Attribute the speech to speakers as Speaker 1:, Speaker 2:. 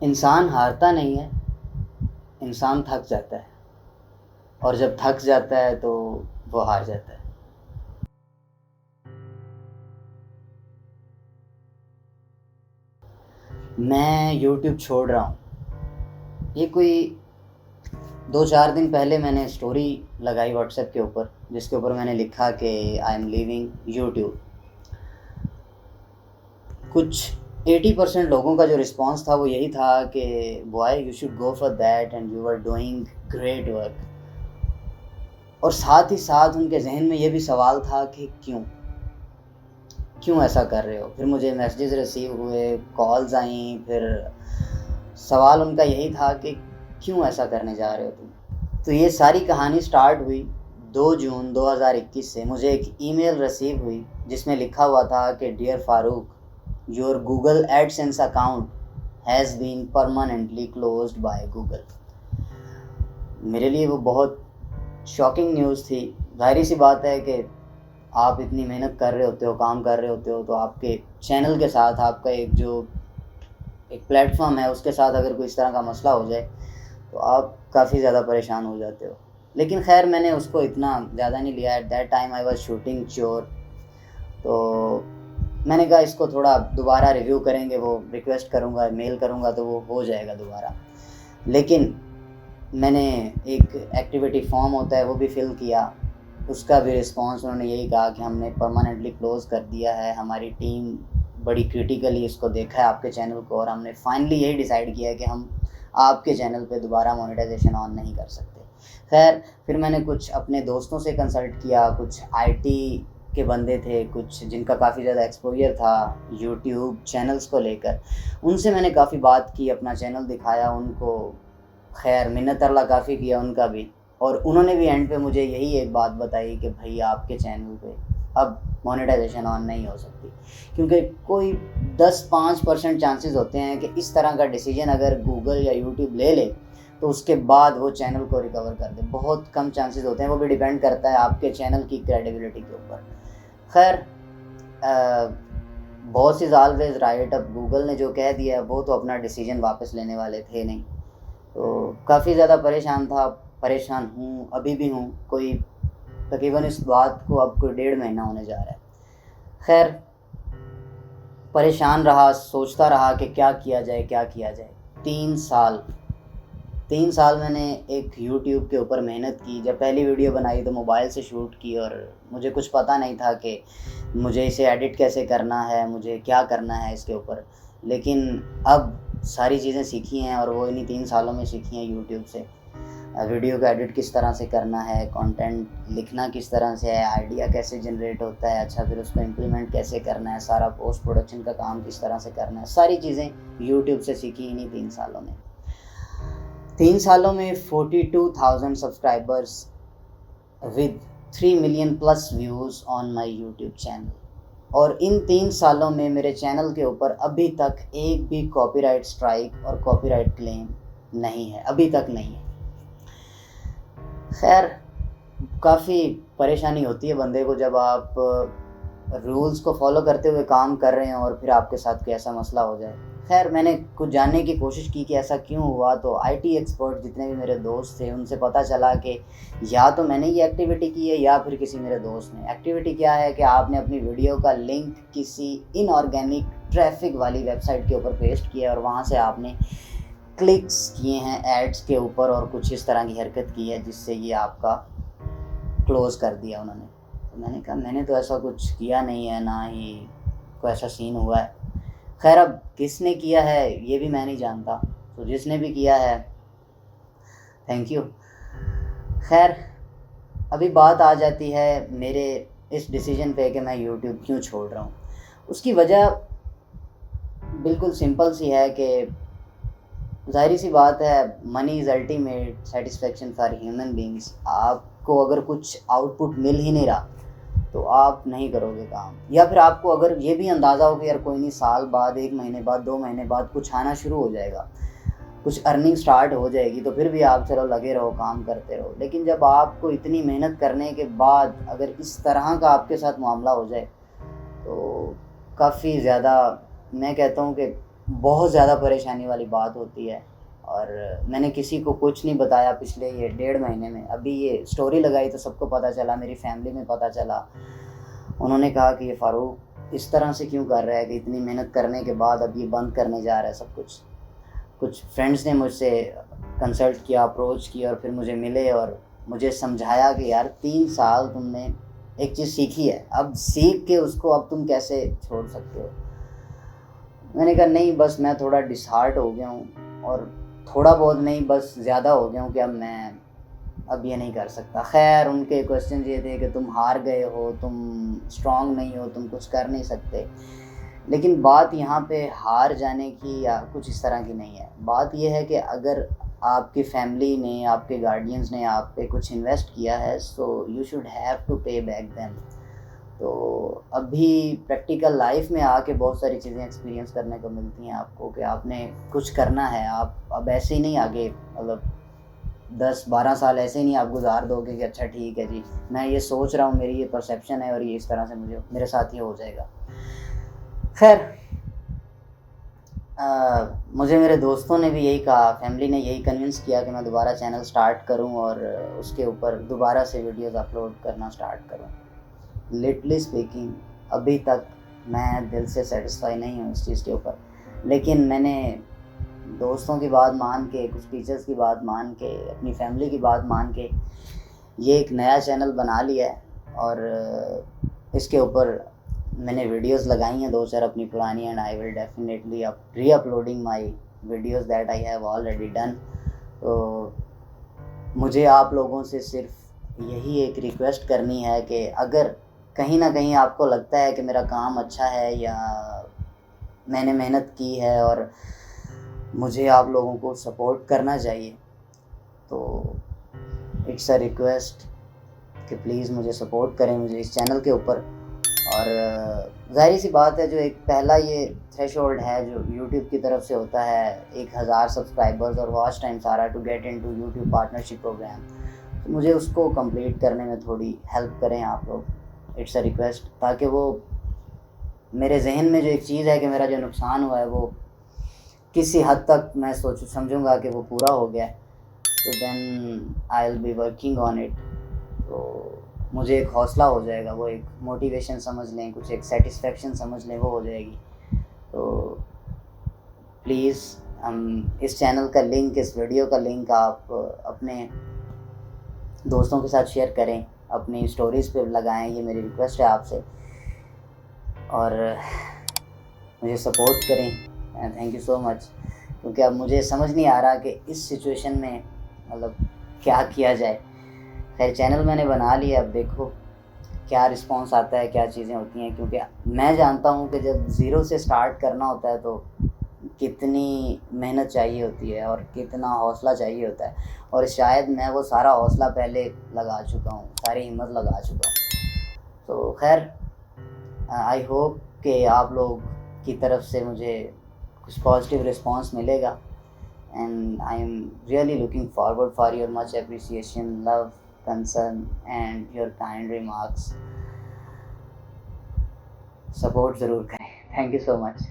Speaker 1: इंसान हारता नहीं है, इंसान थक जाता है, और जब थक जाता है तो वो हार जाता है। मैं यूट्यूब छोड़ रहा हूँ। ये कोई 2-4 दिन पहले मैंने स्टोरी लगाई व्हाट्सएप के ऊपर, जिसके ऊपर मैंने लिखा कि आई एम लीविंग यूट्यूब। कुछ 80% लोगों का जो रिस्पांस था वो यही था कि boy you should go for that and you are doing great work. और साथ ही साथ उनके जहन में ये भी सवाल था कि क्यों क्यों ऐसा कर रहे हो। फिर मुझे मैसेजेस रिसीव हुए, कॉल्स आई, फिर सवाल उनका यही था कि क्यों ऐसा करने जा रहे हो तुम। तो ये सारी कहानी स्टार्ट हुई 2 जून 2021 से। मुझे एक ईमेल रिसीव हुई जिसमें लिखा हुआ था कि dear Farooq, your Google AdSense account has been permanently closed by Google. मेरे लिए वो बहुत शॉकिंग न्यूज़ थी। जाहिर सी बात है कि आप इतनी मेहनत कर रहे होते हो, काम कर रहे होते हो, तो आपके चैनल के साथ आपका एक प्लेटफॉर्म है, उसके साथ अगर कोई इस तरह का मसला हो जाए तो आप काफ़ी ज़्यादा परेशान हो जाते हो। लेकिन खैर मैंने उसको इतना ज़्यादा नहीं लिया। At that time I was shooting sure. तो मैंने कहा इसको थोड़ा दोबारा रिव्यू करेंगे, वो रिक्वेस्ट करूँगा, मेल करूँगा तो वो हो जाएगा दोबारा। लेकिन मैंने एक एक्टिविटी फॉर्म होता है वो भी फ़िल किया, उसका भी रिस्पांस उन्होंने यही कहा कि हमने परमानेंटली क्लोज़ कर दिया है, हमारी टीम बड़ी क्रिटिकली इसको देखा है आपके चैनल को, और हमने फाइनली यही डिसाइड किया है कि हम आपके चैनल पे दोबारा मोनेटाइजेशन ऑन नहीं कर सकते। खैर फिर मैंने कुछ अपने दोस्तों से कंसल्ट किया, कुछ आईटी के बंदे थे, कुछ जिनका काफ़ी ज़्यादा एक्सपोजर था यूट्यूब चैनल्स को लेकर, उनसे मैंने काफ़ी बात की, अपना चैनल दिखाया उनको। खैर मिन्नत तरला काफ़ी किया उनका भी, और उन्होंने भी एंड पे मुझे यही एक बात बताई कि भाई आपके चैनल पे अब मोनेटाइजेशन ऑन नहीं हो सकती, क्योंकि कोई 10-5% चांसेस होते हैं कि इस तरह का डिसीजन अगर गूगल या यूट्यूब ले ले तो उसके बाद वो चैनल को रिकवर कर दे। बहुत कम चांसेस होते हैं, वो भी डिपेंड करता है आपके चैनल की क्रेडिबिलिटी के ऊपर। खैर बॉस इज़ ऑलवेज राइट। अब गूगल ने जो कह दिया वो तो अपना डिसीजन वापस लेने वाले थे नहीं। तो काफ़ी ज़्यादा परेशान था, परेशान हूँ, अभी भी हूँ। कोई तकरीबन इस बात को अब कोई 1.5 महीना होने जा रहा है। खैर परेशान रहा, सोचता रहा कि क्या किया जाए क्या किया जाए। 3 साल मैंने एक यूट्यूब के ऊपर मेहनत की। जब पहली वीडियो बनाई तो मोबाइल से शूट की, और मुझे कुछ पता नहीं था कि मुझे इसे एडिट कैसे करना है, मुझे क्या करना है इसके ऊपर। लेकिन अब सारी चीज़ें सीखी हैं, और वो इन्हीं 3 सालों में सीखी हैं यूट्यूब से। वीडियो का एडिट किस तरह से करना है, कंटेंट लिखना किस तरह से है, आइडिया कैसे जनरेट होता है, अच्छा फिर उसको इम्प्लीमेंट कैसे करना है, सारा पोस्ट प्रोडक्शन का काम किस तरह से करना है, सारी चीज़ें यूट्यूब से सीखी इन्हीं 3 सालों में। 3 सालों में 42,000 subscribers with 3 million plus views on my YouTube channel. और इन 3 सालों में मेरे चैनल के ऊपर अभी तक एक भी कॉपीराइट स्ट्राइक और कॉपीराइट क्लेम नहीं है, अभी तक नहीं है। खैर काफ़ी परेशानी होती है बंदे को जब आप रूल्स को फॉलो करते हुए काम कर रहे हैं और फिर आपके साथ कोई ऐसा मसला हो जाए। खैर मैंने कुछ जानने की कोशिश की कि ऐसा क्यों हुआ, तो आईटी एक्सपर्ट जितने भी मेरे दोस्त थे उनसे पता चला कि या तो मैंने ये एक्टिविटी की है या फिर किसी मेरे दोस्त ने। एक्टिविटी क्या है कि आपने अपनी वीडियो का लिंक किसी इनऑर्गेनिक ट्रैफिक वाली वेबसाइट के ऊपर पेस्ट किया और वहाँ से आपने क्लिक्स किए हैं एड्स के ऊपर और कुछ इस तरह की हरकत की है जिससे ये आपका क्लोज़ कर दिया उन्होंने। तो मैंने कहा मैंने तो ऐसा कुछ किया नहीं है, ना ही कोई ऐसा सीन हुआ है। खैर अब किसने किया है ये भी मैं नहीं जानता, तो जिसने भी किया है थैंक यू। खैर अभी बात आ जाती है मेरे इस डिसीजन पे कि मैं यूट्यूब क्यों छोड़ रहा हूँ। उसकी वजह बिल्कुल सिंपल सी है कि ज़ाहिर सी बात है, money is ultimate satisfaction for human beings. आपको अगर कुछ आउटपुट मिल ही नहीं रहा तो आप नहीं करोगे काम, या फिर आपको अगर ये भी अंदाज़ा हो कि यार कोई नहीं, साल बाद, 1 महीने बाद, 2 महीने बाद कुछ आना शुरू हो जाएगा, कुछ अर्निंग स्टार्ट हो जाएगी, तो फिर भी आप चलो लगे रहो, काम करते रहो। लेकिन जब आपको इतनी मेहनत करने के बाद अगर इस तरह का आपके साथ मामला हो जाए तो काफ़ी ज़्यादा, मैं कहता हूँ कि बहुत ज़्यादा परेशानी वाली बात होती है। और मैंने किसी को कुछ नहीं बताया पिछले ये 1.5 महीने में। अभी ये स्टोरी लगाई तो सबको पता चला, मेरी फैमिली में पता चला। उन्होंने कहा कि ये फ़ारूक इस तरह से क्यों कर रहा है कि इतनी मेहनत करने के बाद अब ये बंद करने जा रहा है सब कुछ। कुछ फ्रेंड्स ने मुझसे कंसल्ट किया, अप्रोच किया, और फिर मुझे मिले और मुझे समझाया कि यार 3 साल तुमने एक चीज़ सीखी है, अब सीख के उसको अब तुम कैसे छोड़ सकते हो। मैंने कहा नहीं, बस मैं थोड़ा डिसहार्ट हो गया हूँ, और थोड़ा बहुत नहीं बस ज़्यादा हो गया हूँ कि अब मैं अब ये नहीं कर सकता। खैर उनके क्वेश्चन ये थे कि तुम हार गए हो, तुम स्ट्रांग नहीं हो, तुम कुछ कर नहीं सकते। लेकिन बात यहाँ पे हार जाने की या कुछ इस तरह की नहीं है। बात यह है कि अगर आपकी फैमिली ने, आपके गार्डियंस ने आप पे कुछ इन्वेस्ट किया है, so you should have to pay back them. तो अभी प्रैक्टिकल लाइफ में आके बहुत सारी चीज़ें एक्सपीरियंस करने को मिलती हैं आपको कि आपने कुछ करना है। आप अब ऐसे ही नहीं आगे, मतलब 10-12 साल ऐसे ही नहीं आप गुजार दोगे कि अच्छा ठीक है जी, मैं ये सोच रहा हूँ, मेरी ये परसेप्शन है और ये इस तरह से मुझे मेरे साथ ये हो जाएगा। खैर मुझे मेरे दोस्तों ने भी यही कहा, फैमिली ने यही कन्विंस किया कि मैं दोबारा चैनल स्टार्ट करूं और उसके ऊपर दोबारा से वीडियोस अपलोड करना स्टार्ट करूं। लिटरली स्पीकिंग अभी तक मैं दिल से सेटिस्फाई नहीं हूं इस चीज़ के ऊपर। लेकिन मैंने दोस्तों की बात मान के, कुछ टीचर्स की बात मान के, अपनी फैमिली की बात मान के ये एक नया चैनल बना लिया है। और इसके ऊपर मैंने वीडियोस लगाई हैं 2-4 अपनी पुरानी, एंड आई विल डेफिनेटली री uploading my videos that I have already done. तो मुझे आप लोगों से सिर्फ यही एक रिक्वेस्ट करनी है कि अगर कहीं ना कहीं आपको लगता है कि मेरा काम अच्छा है या मैंने मेहनत की है और मुझे आप लोगों को सपोर्ट करना चाहिए, तो इट्स अ रिक्वेस्ट कि प्लीज़ मुझे सपोर्ट करें, मुझे इस चैनल के ऊपर। और ज़ाहिर सी बात है, जो एक पहला ये थ्रेशोल्ड है जो यूट्यूब की तरफ से होता है, 1000 सब्सक्राइबर्स और वॉच टाइम सारा to get into YouTube partnership programme, तो मुझे उसको कंप्लीट करने में थोड़ी हेल्प करें आप लोग। इट्स अ रिक्वेस्ट, ताकि वो मेरे जहन में जो एक चीज़ है कि मेरा जो नुकसान हुआ है वो किसी हद तक मैं समझूंगा कि वो पूरा हो गया, तो then I will be working on it. तो मुझे एक हौसला हो जाएगा, वो एक मोटिवेशन समझ लें, कुछ एक सेटिस्फेक्शन समझ लें, वो हो जाएगी। तो प्लीज़ इस चैनल का लिंक, इस वीडियो का लिंक आप अपने दोस्तों के साथ शेयर करें, अपनी स्टोरीज़ पे लगाएं, ये मेरी रिक्वेस्ट है आपसे। और मुझे सपोर्ट करें। Thank you so much. क्योंकि अब मुझे समझ नहीं आ रहा कि इस सिचुएशन में मतलब क्या किया जाए। खैर चैनल मैंने बना लिया, अब देखो क्या रिस्पांस आता है, क्या चीज़ें होती हैं। क्योंकि मैं जानता हूँ कि जब ज़ीरो से स्टार्ट करना होता है तो कितनी मेहनत चाहिए होती है और कितना हौसला चाहिए होता है, और शायद मैं वो सारा हौसला पहले लगा चुका हूँ, सारी हिम्मत लगा चुका हूँ। तो खैर आई होप कि आप लोग की तरफ से मुझे कुछ पॉजिटिव रिस्पांस मिलेगा, and I am really looking forward for your much appreciation, love, concern and your kind remarks. Support ज़रूर करें। Thank you so much.